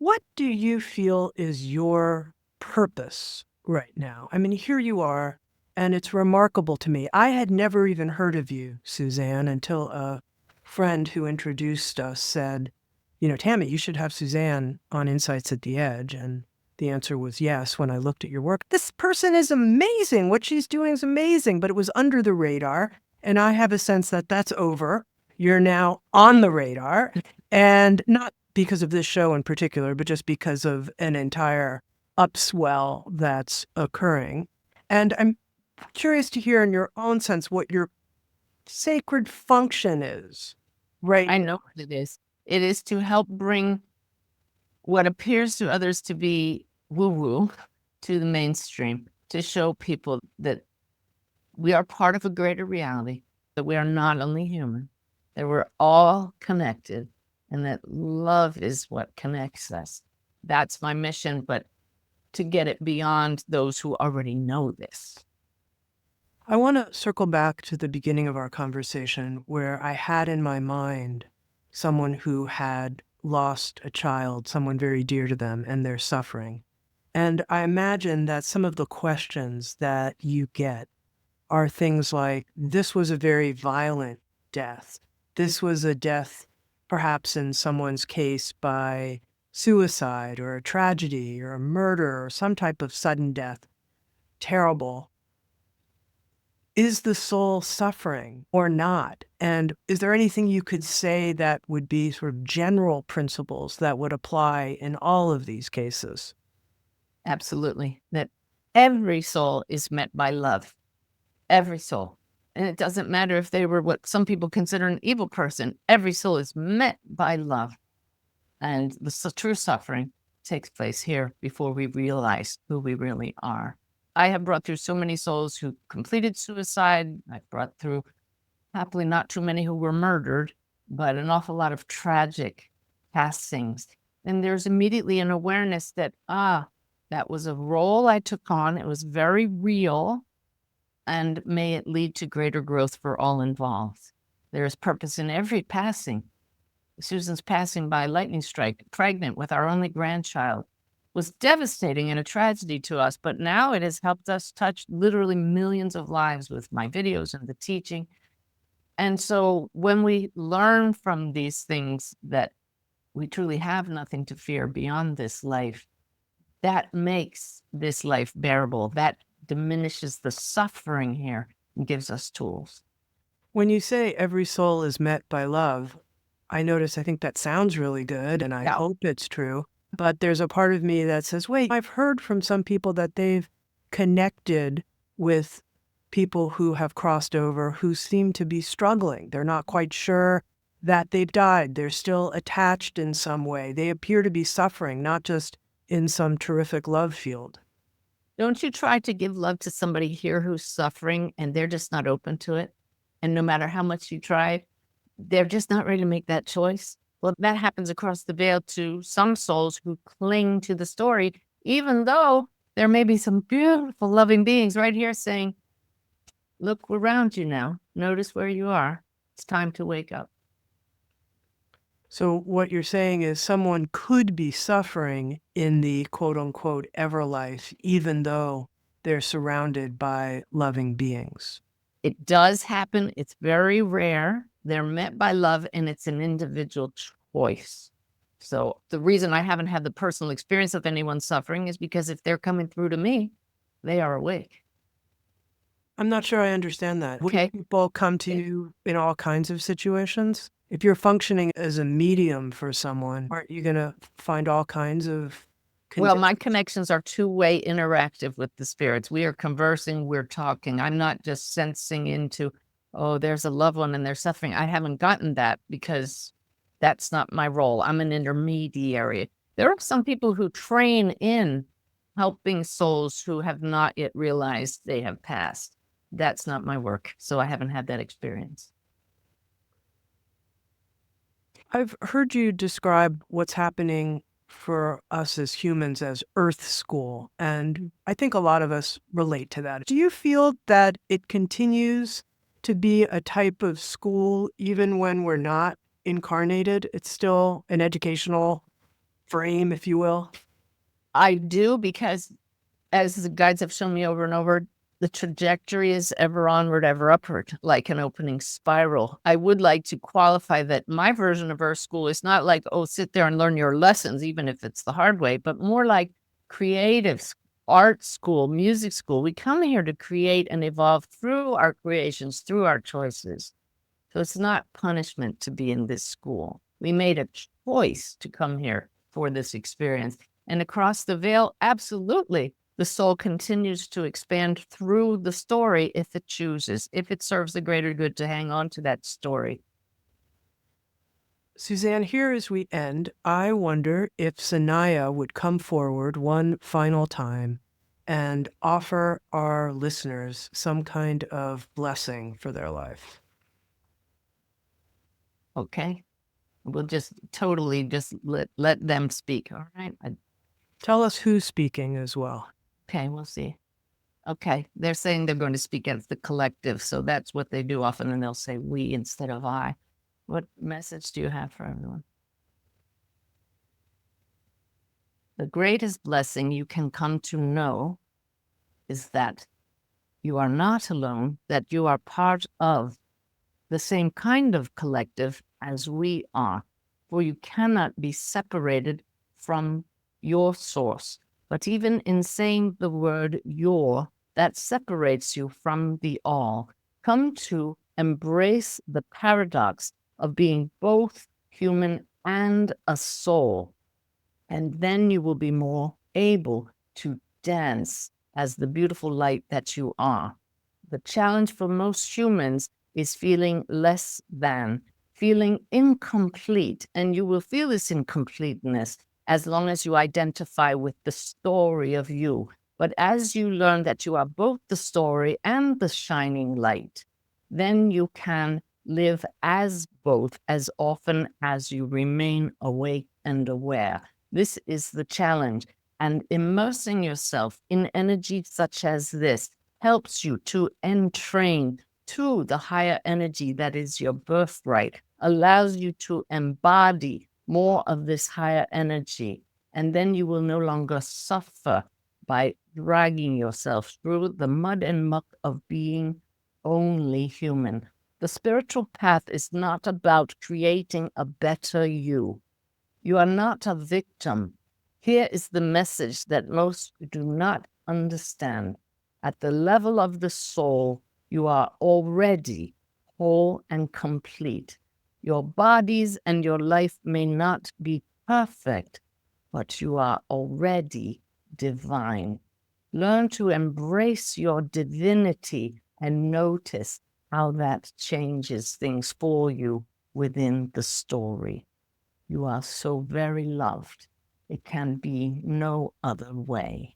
What do you feel is your purpose right now? I mean, here you are, and it's remarkable to me. I had never even heard of you, Suzanne, until a friend who introduced us said, Tami, you should have Suzanne on Insights at the Edge. And the answer was yes when I looked at your work. This person is amazing. What she's doing is amazing, but it was under the radar. And I have a sense that that's over. You're now on the radar, and not because of this show in particular, but just because of an entire upswell that's occurring. And I'm curious to hear in your own sense what your sacred function is, right? I know what it is. It is to help bring what appears to others to be woo-woo to the mainstream, to show people that we are part of a greater reality, that we are not only human, that we're all connected, and that love is what connects us. That's my mission, but to get it beyond those who already know this. I want to circle back to the beginning of our conversation where I had in my mind someone who had lost a child, someone very dear to them, and they're suffering. And I imagine that some of the questions that you get are things like, this was a very violent death. This was a death, perhaps in someone's case, by suicide or a tragedy or a murder or some type of sudden death. Terrible. Is the soul suffering or not? And is there anything you could say that would be sort of general principles that would apply in all of these cases? Absolutely. That every soul is met by love. Every soul. And it doesn't matter if they were what some people consider an evil person. Every soul is met by love. And the true suffering takes place here before we realize who we really are. I have brought through so many souls who completed suicide. I've brought through, happily, not too many who were murdered, but an awful lot of tragic passings. And there's immediately an awareness that, that was a role I took on. It was very real, and may it lead to greater growth for all involved. There is purpose in every passing. Susan's passing by lightning strike, pregnant with our only grandchild, was devastating and a tragedy to us, but now it has helped us touch literally millions of lives with my videos and the teaching. And so when we learn from these things that we truly have nothing to fear beyond this life, that makes this life bearable. That diminishes the suffering here and gives us tools. When you say every soul is met by love, I think that sounds really good, and I hope it's true. But there's a part of me that says, wait, I've heard from some people that they've connected with people who have crossed over who seem to be struggling. They're not quite sure that they've died. They're still attached in some way. They appear to be suffering, not just in some terrific love field. Don't you try to give love to somebody here who's suffering and they're just not open to it? And no matter how much you try, they're just not ready to make that choice. Well, that happens across the veil to some souls who cling to the story, even though there may be some beautiful, loving beings right here saying, look around you now. Notice where you are. It's time to wake up. So what you're saying is someone could be suffering in the quote-unquote everlife, even though they're surrounded by loving beings. It does happen. It's very rare. They're met by love, and it's an individual choice. So the reason I haven't had the personal experience of anyone suffering is because if they're coming through to me, they are awake. I'm not sure I understand that. Okay. Would people come to you in all kinds of situations? If you're functioning as a medium for someone, aren't you going to find all kinds of Well, my connections are two-way interactive with the spirits. We are conversing, we're talking. I'm not just sensing into, oh, there's a loved one and they're suffering. I haven't gotten that because that's not my role. I'm an intermediary. There are some people who train in helping souls who have not yet realized they have passed. That's not my work, so I haven't had that experience. I've heard you describe what's happening for us as humans as Earth School, and I think a lot of us relate to that. Do you feel that it continues to be a type of school even when we're not incarnated? It's still an educational frame, if you will? I do, because as the guides have shown me over and over, the trajectory is ever onward, ever upward, like an opening spiral. I would like to qualify that my version of Earth School is not like, oh, sit there and learn your lessons, even if it's the hard way, but more like creative art school, music school. We come here to create and evolve through our creations, through our choices. So it's not punishment to be in this school. We made a choice to come here for this experience. And across the veil, absolutely, the soul continues to expand through the story if it chooses, if it serves the greater good to hang on to that story. Suzanne, here as we end, I wonder if Sanaya would come forward one final time and offer our listeners some kind of blessing for their life. Okay. We'll just totally just let them speak. All right. Tell us who's speaking as well. Okay, we'll see. Okay, they're saying they're going to speak as the collective, so that's what they do often, and they'll say we instead of I. What message do you have for everyone? The greatest blessing you can come to know is that you are not alone, that you are part of the same kind of collective as we are, for you cannot be separated from your source. But even in saying the word your, that separates you from the all. Come to embrace the paradox of being both human and a soul. And then you will be more able to dance as the beautiful light that you are. The challenge for most humans is feeling less than, feeling incomplete. And you will feel this incompleteness as long as you identify with the story of you. But as you learn that you are both the story and the shining light, then you can live as both as often as you remain awake and aware. This is the challenge. And immersing yourself in energy such as this helps you to entrain to the higher energy that is your birthright, allows you to embody more of this higher energy. And then you will no longer suffer by dragging yourself through the mud and muck of being only human. The spiritual path is not about creating a better you. You are not a victim. Here is the message that most do not understand. At the level of the soul, you are already whole and complete. Your bodies and your life may not be perfect, but you are already divine. Learn to embrace your divinity and notice how that changes things for you within the story. You are so very loved. It can be no other way.